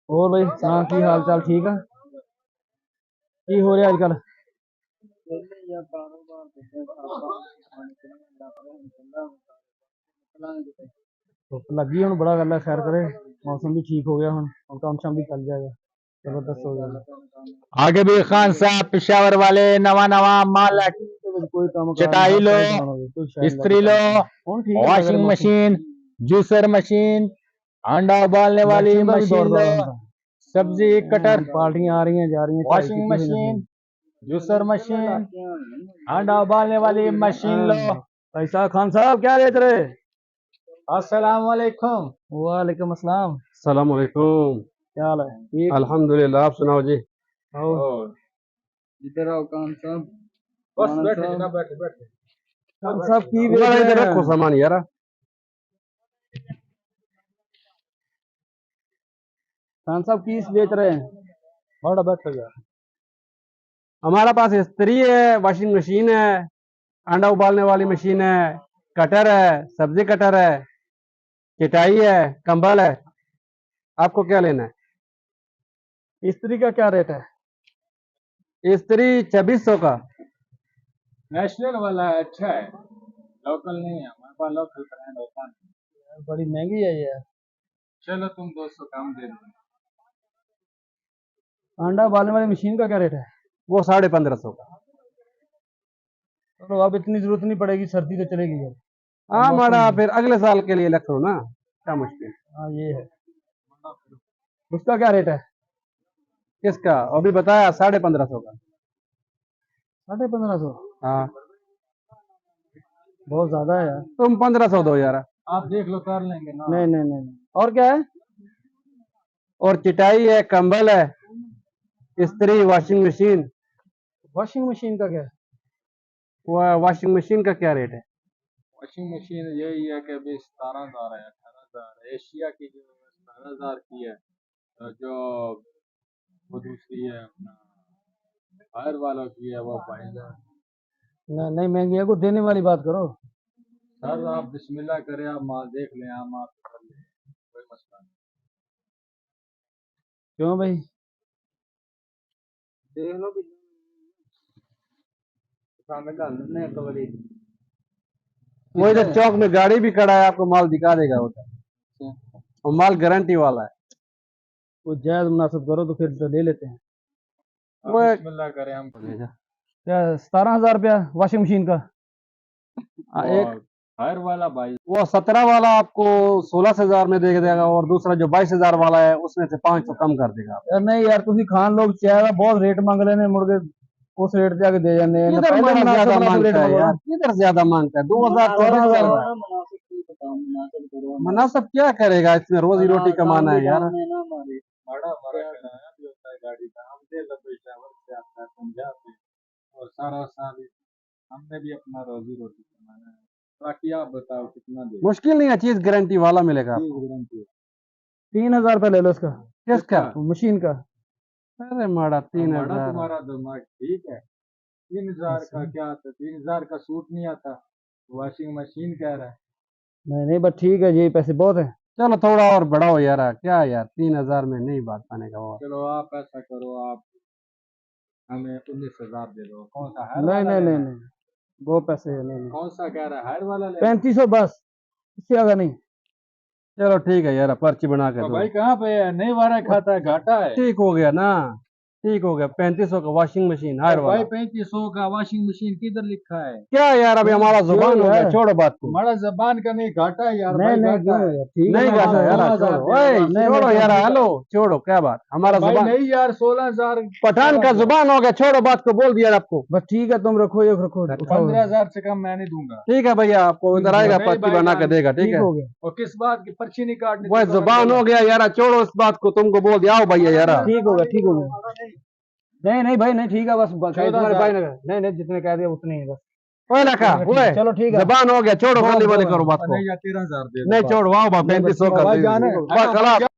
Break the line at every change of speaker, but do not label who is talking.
और भाई सुना की हाल चाल ठीक है? की हो रहा आजकल? धुप लगी हूँ बड़ा गल है, खैर करे मौसम भी ठीक हो गया हूँ और काम शाम भी चल जाएगा। जबरदस्त हो जाएगा।
आगे भी खान साहब पेशावर वाले नवा नवा माल
कोई काम कार नहीं,
चटाई
हर
लो,
साइड बनाना होगा, कोई शायद नहीं
इस्त्री लो,
काम कौन ठीक है लग रहा
वॉशिंग
मौसम।
मशीन, जूसर मशीन, अंडा उबालने वाली
इलेक्शन का भी दौर
मशीन लो,
दौरान था।
सब्जी कटर,
पार्टियां आ रही हैं जा रही हैं, चाय
वॉशिंग
पीती हुई नजर
मशीन, जूसर मशीन, अंडा उबालने वाली मशीन लो।
पैसा खान साहब क्या रेट रहे?
अस्सलाम वालेकुम।
वालेकुम अस्सलाम।
सलाम अलैकुम।
क्या हाल है? ठीक।
अल्हम्दुलिल्लाह, आप सुनाओ जी।
और इधर आओ खान साहब।
बस
खान
बैठे
साहब,
जनाब, बैठे बैठे।
खान साहब की बेच
इधर
रहे
इधर रखो
हैं?
सामान यार।
खान साहब की बेच रहे हैं?
बड़ा बैठो यार।
हमारा पास इस्त्री है, वॉशिंग मशीन है, अंडा उबालने वाली मशीन है, कटर है, सब्जी कटर है, चटाई है, कंबल है। आपको क्या लेना है?
इस्त्री का क्या रेट है?
इस्त्री 2600 का।
नेशनल वाला है, अच्छा है, लोकल नहीं है हमारे पास, लोकल ब्रांड होता नहीं।
बड़ी महंगी है ये।
चलो तुम 200 कम दे दो।
अंडा उबालने वाली मशीन का क्या रेट है?
वो 1550 का।
चलो अब इतनी जरूरत नहीं पड़ेगी, सर्दी तो चलेगी यार। अब
हाँ
मौसम।
माड़ा, फिर अगले साल के लिए रख लो ना, क्या मुश्किल।
हाँ ये है। उसका क्या रेट है?
किसका अभी बताया? 1550 का।
1550।
हाँ,
बहुत ज्यादा है यार।
तुम 1500 दो यार।
आप देख लो, कर लेंगे ना।
नहीं नहीं नहीं नहीं। और क्या है?
और चटाई है, कंबल है, इस्त्री, वॉशिंग मशीन।
वॉशिंग मशीन का क्या है?
वॉशिंग मशीन का क्या रेट है?
वॉशिंग मशीन यही है कि अभी 17,000 है, 18,000 एशिया की जो 17,000 की है। जो वो दूसरी है अपना फायर वालों की है वो 22,000।
नहीं नहीं महंगी है, को देने वाली बात करो।
सर आप बिस्मिल्लाह करें, आप माल देख लें, हम आप कर लें, कोई मसला नहीं।
क्यों भाई?
देख लो भी सामने डालने हैं कवरी।
वो इधर चौक में गाड़ी भी खड़ा है, आपको माल दिखा देगा उधर। और माल गारंटी वाला है।
वो जायज मुनासिब करो तो फिर तो ले लेते हैं।
आप
वो
बिस्मिल्लाह करें, हम
क्या 17,000 रुपया वॉशिंग मशीन का?
एक
फायर वाला भाई।
वो 17 वाला आपको 16,000 में दे देगा, और दूसरा जो 22,000 वाला है उसमें से 500 कम कर देगा।
यार नहीं यार, तुम खान लोग चाहे बहुत रेट मंग लेने मुर्गे, उस रेट पे आके दे जाने ना,
किधर
पहले
माड़ा
मुनासिब
ज्यादा
मुनासिब रेट
मांगता है
मंगो
यार,
ना।
किधर ज्यादा मांगता है? 2024 चल रहा है। मुनासिब क्या करेगा, इसमें रोजी रोटी कमाना है यार।
बड़ा हमारा किराया भी होता है गाड़ी का, हम दे लो पेशावर से आता है पंजाब से, और सारा साल हमने भी अपना रोजी रोटी कमाना है। बाकी आप बताओ कितना दे।
मुश्किल नहीं है, चीज गारंटी वाला मिलेगा आपको।
गारंटी
3,000 रुपया ले लो इसका,
किसका?
मशीन का।
अरे माड़ा
है। बड़ा
3,000।
तुम्हारा दिमाग ठीक है। 3,000 का क्या आता है? 3,000 का सूट नहीं आता, वॉशिंग मशीन कह रहा है।
नहीं नहीं बस ठीक है, ये पैसे बहुत है।
चलो थोड़ा और बढ़ाओ यार, क्या यार 3,000 में नहीं बात पाने का। और
चलो आप ऐसा करो, आप हमें 19,000 दे दो। कौन सा हायर
नहीं
वाला
नहीं नहीं
लेना है?
नहीं, वो पैसे है नहीं नहीं।
कौन सा कह रहा है, हायर वाला लेना है?
3500 बस, इससे ज्यादा नहीं।
चलो ठीक है यार, पर्ची बना के
तो
दो।
भाई कहाँ पे है? नहीं वारा खाता है, घाटा है।
ठीक हो गया ना, ठीक हो गया। 3500 का वॉशिंग मशीन हायर
तो भाई
वाला।
3500 का वॉशिंग मशीन किधर लिखा है?
क्या यार, अभी हमारा जुबान हो गया,
है।
छोड़ो बात को।
हमारा जबान का नहीं, घाटा है यार
नहीं
भाई,
नहीं
घाटा
क्यों
है।
यार, ठीक है
नहीं
मैं
गाता यार,
16,000
छोड़ो
दे
ओए,
दो।
नहीं,
छोड़ो
नहीं,
यार, हेलो छोड़ो, क्या बात, हमारा
भाई
जुबान।
नहीं यार, 16,000
पठान का जुबान हो गया, छोड़ो बात को, बोल दिया आपको।
बस ठीक है, तुम रखो ये रखो, उठाओ।
15,000 से कम मैं नहीं दूंगा।
ठीक है भैया, आपको इधर आएगा,
नहीं
पर्ची
भाई
बना के
जान,
देगा, ठीक
ठीक
है।
हो गया।
और किस बात की पर्ची नहीं काटनी?
वह जुबान हो गया यार, छोड़ो इस बात को, तुमको बोल दिया, आओ भैया यार।
ठीक हो गया, ठीक हो गया। नहीं नहीं भाई नहीं, ठीक है बस तुम्हारे
14,000।
भाई ने नहीं नहीं, जितने कह दिया उतने ही बस।
ओए लखा, ओए
चलो ठीक है।
जुबान हो गया, छोड़ो,
बहुत
गली वाली
बहुत
करो बात को।
नहीं या 13,000 दे दो
नहीं
बस।
छोड़ो, आओ 3500
भाई
कर
जान है।
दीजिए।